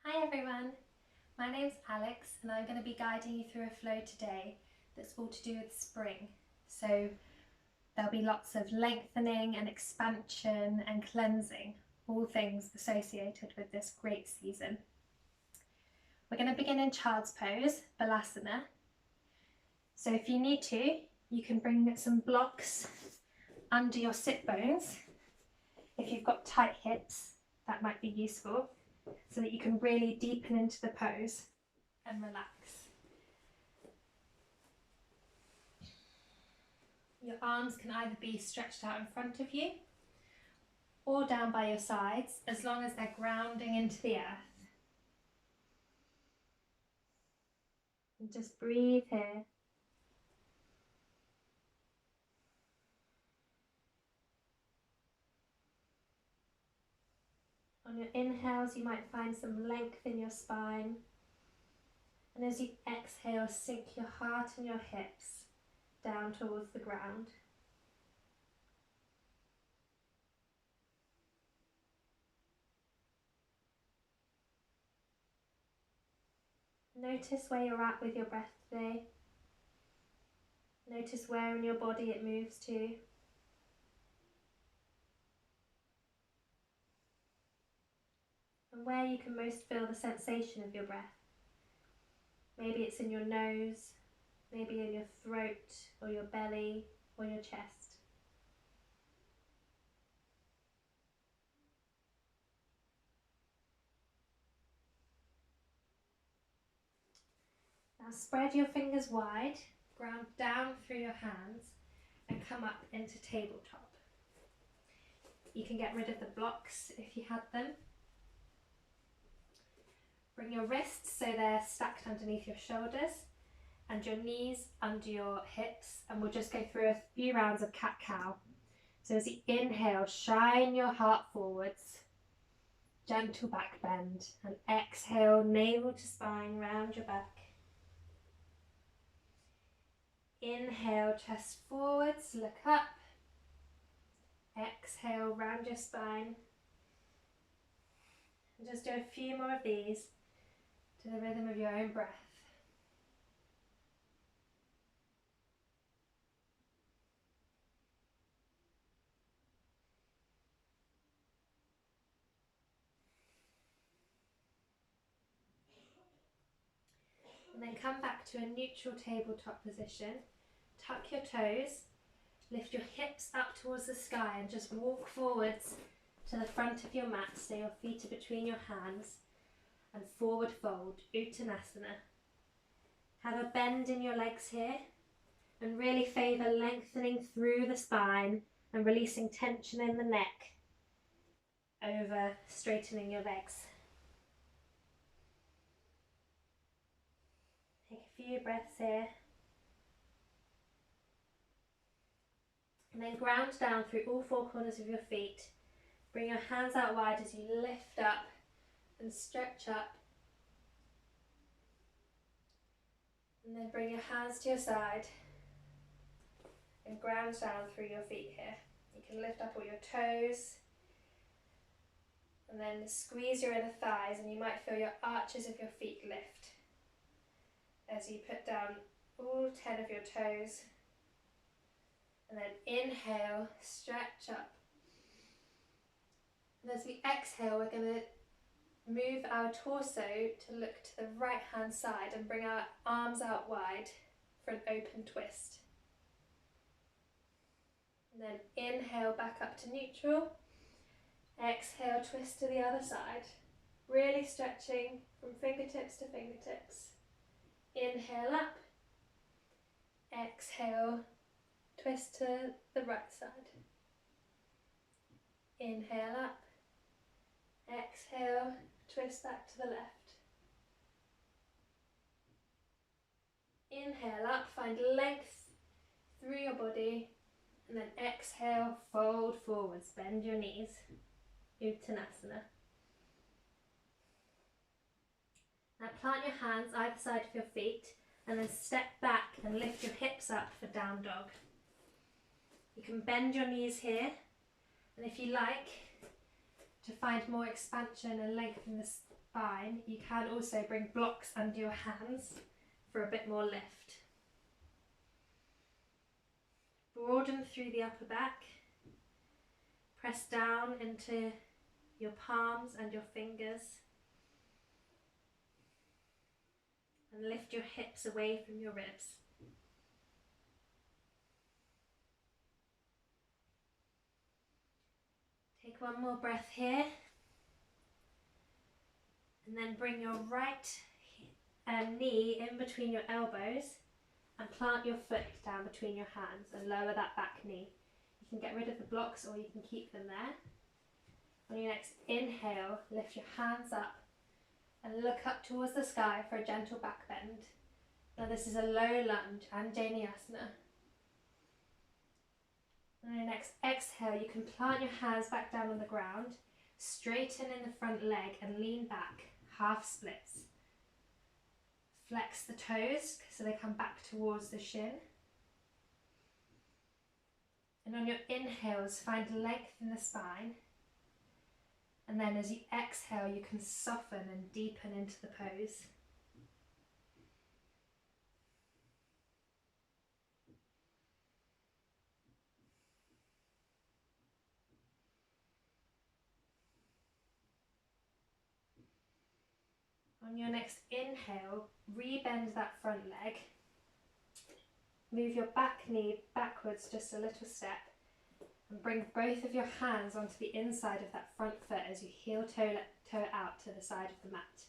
Hi everyone, my name's Alex and I'm going to be guiding you through a flow today that's all to do with spring. So there'll be lots of lengthening and expansion and cleansing, all things associated with this great season. We're going to begin in child's pose, Balasana. So if you need to, you can bring some blocks under your sit bones. If you've got tight hips, that might be useful, so that you can really deepen into the pose and relax. Your arms can either be stretched out in front of you or down by your sides, as long as they're grounding into the earth. And just breathe here. On your inhales, you might find some length in your spine. And as you exhale, sink your heart and your hips down towards the ground. Notice where you're at with your breath today. Notice where in your body it moves to. And where you can most feel the sensation of your breath. Maybe it's in your nose, maybe in your throat or your belly or your chest. Now spread your fingers wide, ground down through your hands and come up into tabletop. You can get rid of the blocks if you had them. Bring your wrists so they're stacked underneath your shoulders and your knees under your hips, and we'll just go through a few rounds of cat-cow. So as you inhale, shine your heart forwards, gentle back bend, and exhale, navel to spine, round your back. Inhale, chest forwards, look up. Exhale, round your spine. And just do a few more of these to the rhythm of your own breath. And then come back to a neutral tabletop position. Tuck your toes, lift your hips up towards the sky and just walk forwards to the front of your mat so your feet are between your hands, and forward fold, Uttanasana. Have a bend in your legs here and really favour lengthening through the spine and releasing tension in the neck over straightening your legs. Take a few breaths here. And then ground down through all four corners of your feet. Bring your hands out wide as you lift up and stretch up. And then bring your hands to your side and ground down through your feet here. You can lift up all your toes and then squeeze your inner thighs, and you might feel your arches of your feet lift as you put down all 10 of your toes. And then inhale, stretch up. And as we exhale, we're going to move our torso to look to the right hand side and bring our arms out wide for an open twist. And then inhale back up to neutral. Exhale, twist to the other side. Really stretching from fingertips to fingertips. Inhale up. Exhale, twist to the right side. Inhale up. Exhale, twist back to the left. Inhale up, find length through your body, and then exhale, fold forwards, bend your knees, Uttanasana. Now plant your hands either side of your feet and then step back and lift your hips up for down dog. You can bend your knees here, and if you like, to find more expansion and length in the fine. You can also bring blocks under your hands for a bit more lift. Broaden through the upper back. Press down into your palms and your fingers. And lift your hips away from your ribs. Take one more breath here. And then bring your right knee in between your elbows and plant your foot down between your hands and lower that back knee. You can get rid of the blocks or you can keep them there. On your next inhale, lift your hands up and look up towards the sky for a gentle back bend. Now this is a low lunge and Dhanasana. On your next exhale, you can plant your hands back down on the ground, straighten in the front leg and lean back, half splits. Flex the toes so they come back towards the shin. And on your inhales, find length in the spine. And then as you exhale, you can soften and deepen into the pose. On your next inhale, rebend that front leg. Move your back knee backwards just a little step and bring both of your hands onto the inside of that front foot as you heel toe it out to the side of the mat.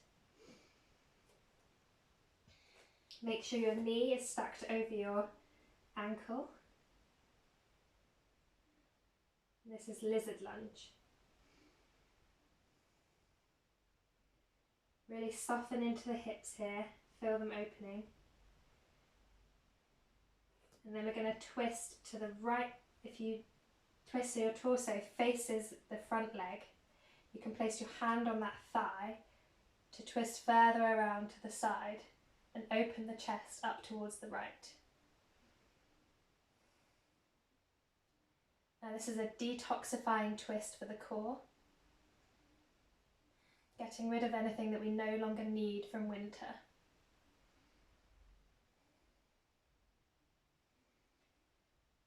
Make sure your knee is stacked over your ankle. This is lizard lunge. Really soften into the hips here, feel them opening. And then we're going to twist to the right. If you twist so your torso faces the front leg, you can place your hand on that thigh to twist further around to the side and open the chest up towards the right. Now this is a detoxifying twist for the core, getting rid of anything that we no longer need from winter.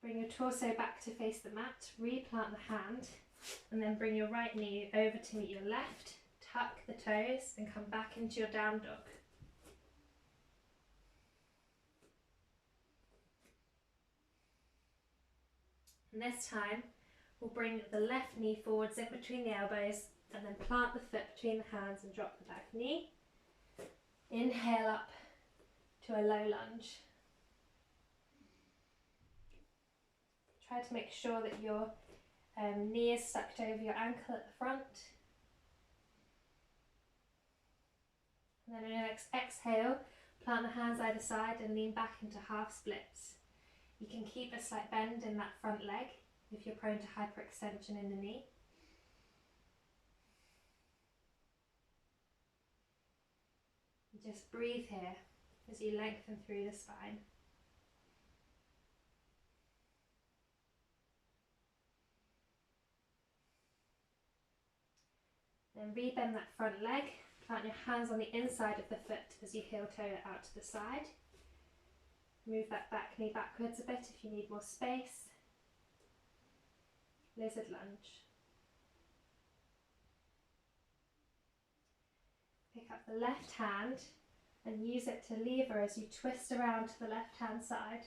Bring your torso back to face the mat, replant the hand, and then bring your right knee over to meet your left, tuck the toes and come back into your down dog. And this time, we'll bring the left knee forwards in between the elbows and then plant the foot between the hands and drop the back knee. Inhale up to a low lunge. Try to make sure that your knee is sucked over your ankle at the front. And then on your next exhale, plant the hands either side and lean back into half splits. You can keep a slight bend in that front leg if you're prone to hyperextension in the knee. Just breathe here as you lengthen through the spine. Then rebend that front leg, plant your hands on the inside of the foot as you heel toe it out to the side. Move that back knee backwards a bit if you need more space. Lizard lunge. Pick up the left hand and use it to lever as you twist around to the left hand side.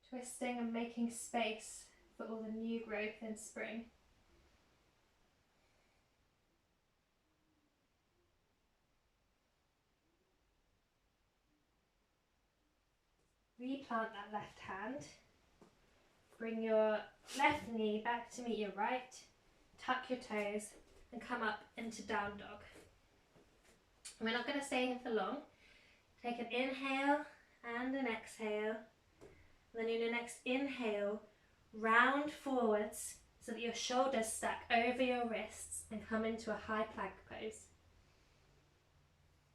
Twisting and making space for all the new growth in spring. Replant that left hand. Bring your left knee back to meet your right. Tuck your toes and come up into down dog. We're not going to stay here for long. Take an inhale and an exhale. Then in your next inhale, round forwards so that your shoulders stack over your wrists and come into a high plank pose.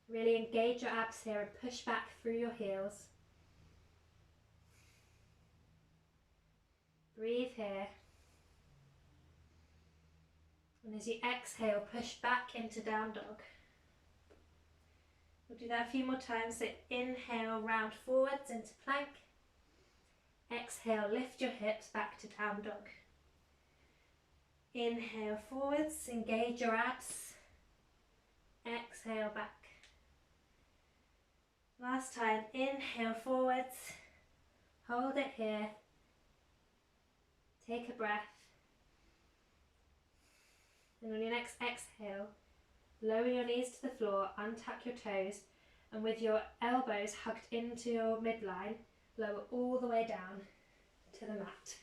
Really engage your abs here and push back through your heels. Breathe here. And as you exhale, push back into down dog. We'll do that a few more times. So inhale, round forwards into plank. Exhale, lift your hips back to down dog. Inhale forwards, engage your abs. Exhale back. Last time, inhale forwards, hold it here. Take a breath. And on your next exhale, lower your knees to the floor, untuck your toes, and with your elbows hugged into your midline, lower all the way down to the mat.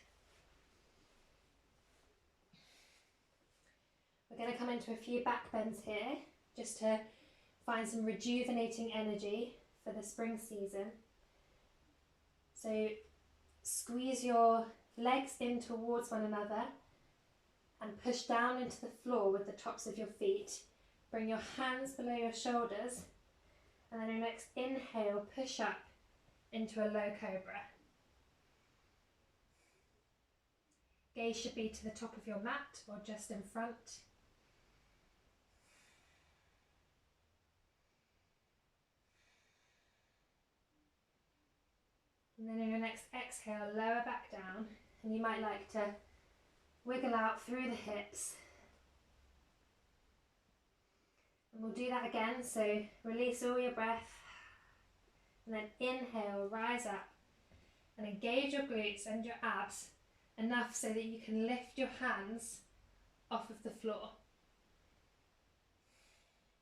We're going to come into a few back bends here, just to find some rejuvenating energy for the spring season. So squeeze your legs in towards one another and push down into the floor with the tops of your feet. Bring your hands below your shoulders, and then your next inhale, push up into a low cobra. Gaze should be to the top of your mat or just in front. And then in your next exhale, lower back down, and you might like to wiggle out through the hips. And we'll do that again, so release all your breath, and then inhale, rise up, and engage your glutes and your abs enough so that you can lift your hands off of the floor.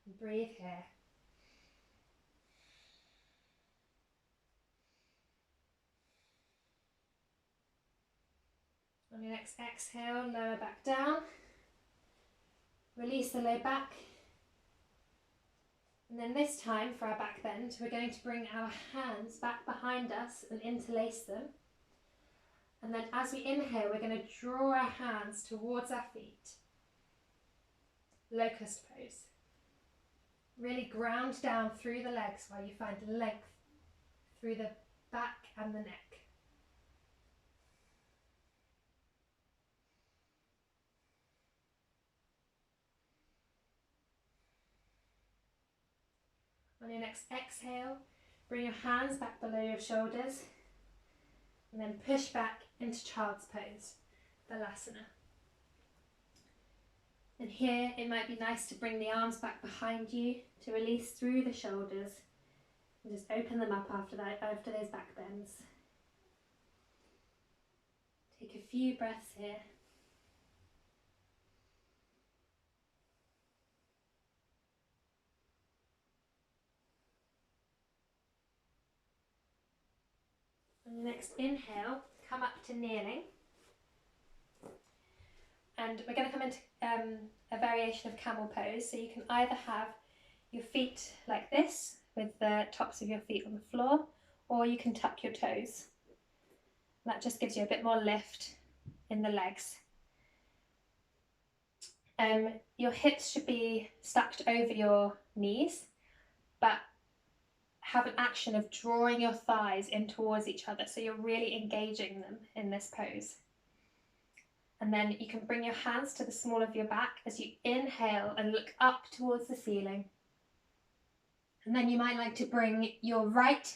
And breathe here. On your next exhale, lower back down, release the low back, and then this time for our back bend, we're going to bring our hands back behind us and interlace them. And then as we inhale, we're going to draw our hands towards our feet. Locust pose. Really ground down through the legs while you find length through the back and the neck. On your next exhale, bring your hands back below your shoulders and then push back into child's pose, Balasana. And here it might be nice to bring the arms back behind you to release through the shoulders and just open them up after those back bends. Take a few breaths here. On your next inhale, come up to kneeling. And we're going to come into a variation of camel pose. So you can either have your feet like this, with the tops of your feet on the floor, or you can tuck your toes. That just gives you a bit more lift in the legs. Your hips should be stacked over your knees, but have an action of drawing your thighs in towards each other, so you're really engaging them in this pose. And then you can bring your hands to the small of your back as you inhale and look up towards the ceiling. And then you might like to bring your right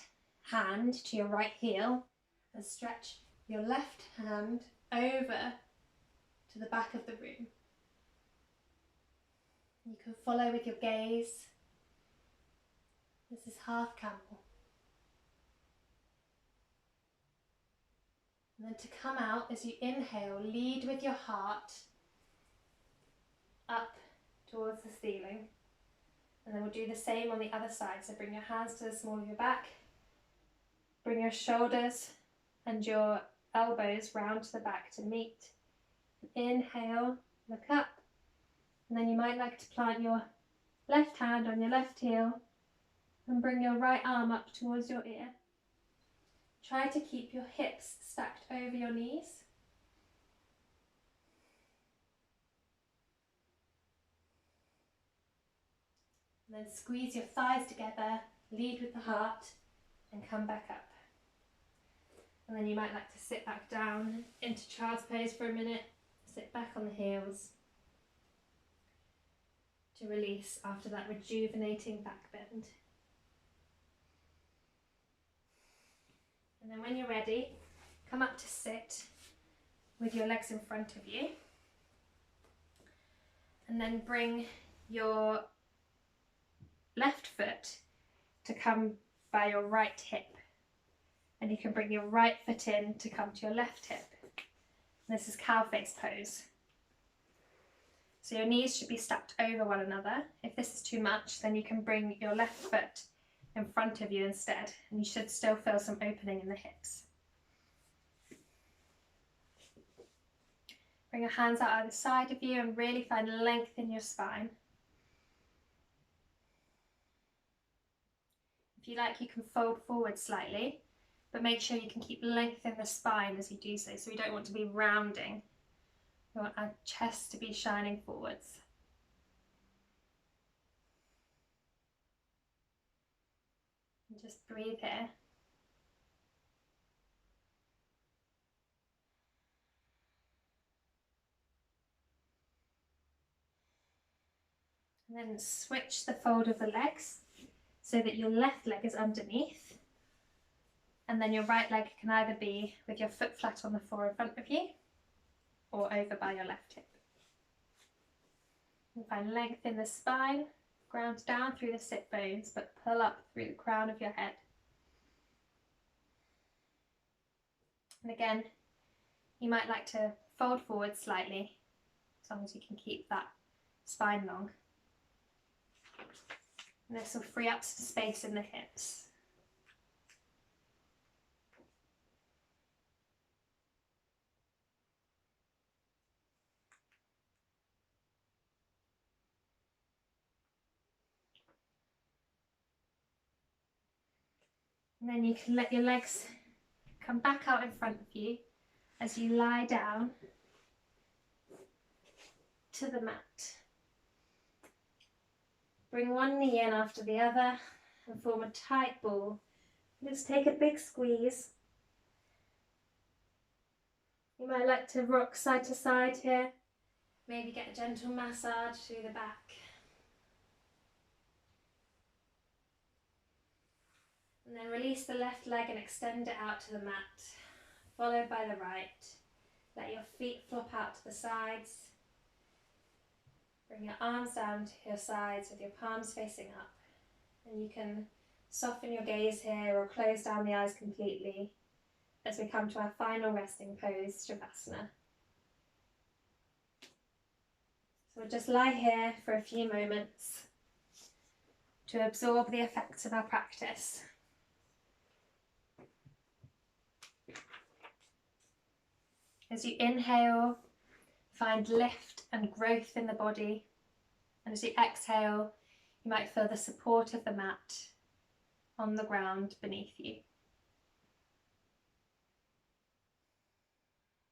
hand to your right heel and stretch your left hand over to the back of the room. You can follow with your gaze. This is half camel. And then to come out, as you inhale, lead with your heart up towards the ceiling. And then we'll do the same on the other side. So bring your hands to the small of your back. Bring your shoulders and your elbows round to the back to meet. Inhale, look up. And then you might like to plant your left hand on your left heel and bring your right arm up towards your ear. Try to keep your hips stacked over your knees. And then squeeze your thighs together, lead with the heart, and come back up. And then you might like to sit back down into child's pose for a minute, sit back on the heels. to release after that rejuvenating back bend. And then when you're ready, come up to sit with your legs in front of you. And then bring your left foot to come by your right hip. And you can bring your right foot in to come to your left hip. This is cow face pose. So your knees should be stacked over one another. If this is too much, then you can bring your left foot in front of you instead, and you should still feel some opening in the hips. Bring your hands out either side of you and really find length in your spine. If you like, you can fold forward slightly, but make sure you can keep length in the spine as you do so. So we don't want to be rounding. We want our chest to be shining forwards. And just breathe here. And then switch the fold of the legs so that your left leg is underneath. And then your right leg can either be with your foot flat on the floor in front of you or over by your left hip. And find length in the spine, ground down through the sit bones, but pull up through the crown of your head. And again, you might like to fold forward slightly, as long as you can keep that spine long. And this will free up some space in the hips. And then you can let your legs come back out in front of you as you lie down to the mat. Bring one knee in after the other and form a tight ball. Just take a big squeeze. You might like to rock side to side here. Maybe get a gentle massage through the back. And then release the left leg and extend it out to the mat, followed by the right. Let your feet flop out to the sides. Bring your arms down to your sides with your palms facing up. And you can soften your gaze here or close down the eyes completely as we come to our final resting pose, Shavasana. So we'll just lie here for a few moments to absorb the effects of our practice. As you inhale, find lift and growth in the body. And as you exhale, you might feel the support of the mat on the ground beneath you.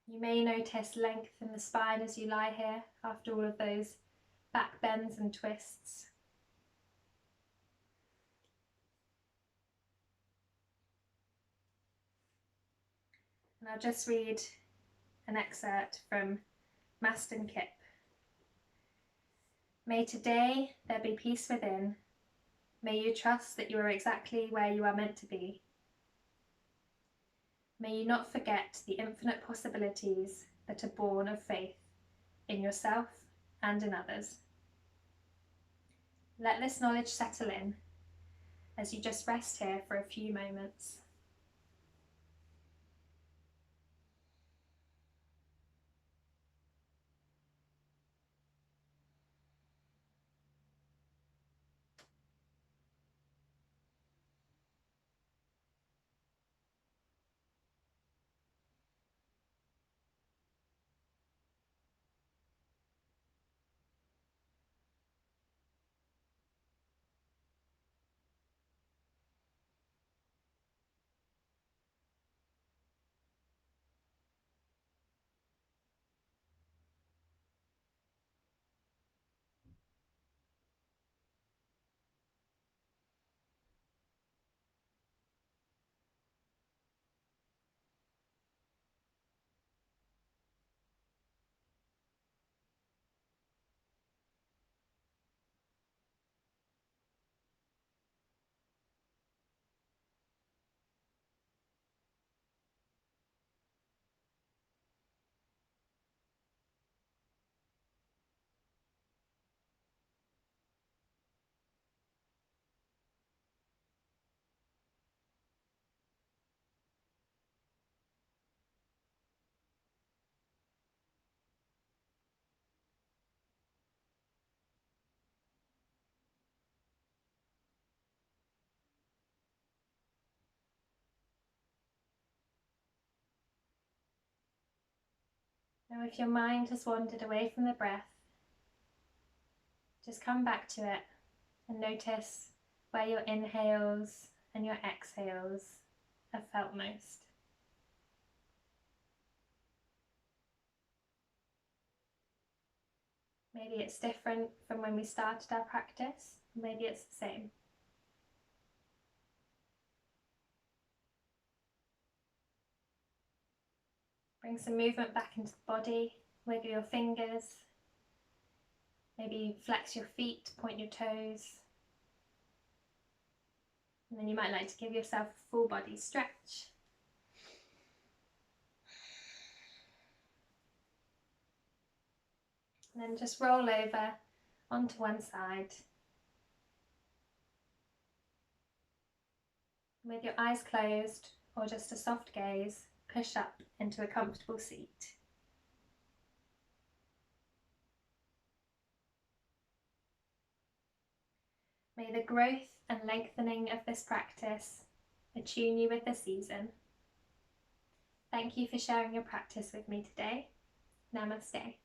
You may notice length in the spine as you lie here after all of those back bends and twists. And I'll just read an excerpt from Maston Kip. May today there be peace within. May you trust that you are exactly where you are meant to be. May you not forget the infinite possibilities that are born of faith in yourself and in others. Let this knowledge settle in as you just rest here for a few moments. Now if your mind has wandered away from the breath, just come back to it and notice where your inhales and your exhales have felt most. Maybe it's different from when we started our practice, maybe it's the same. Bring some movement back into the body, wiggle your fingers, maybe flex your feet, point your toes. And then you might like to give yourself a full body stretch. And then just roll over onto one side. With your eyes closed or just a soft gaze, push up into a comfortable seat. May the growth and lengthening of this practice attune you with the season. Thank you for sharing your practice with me today. Namaste.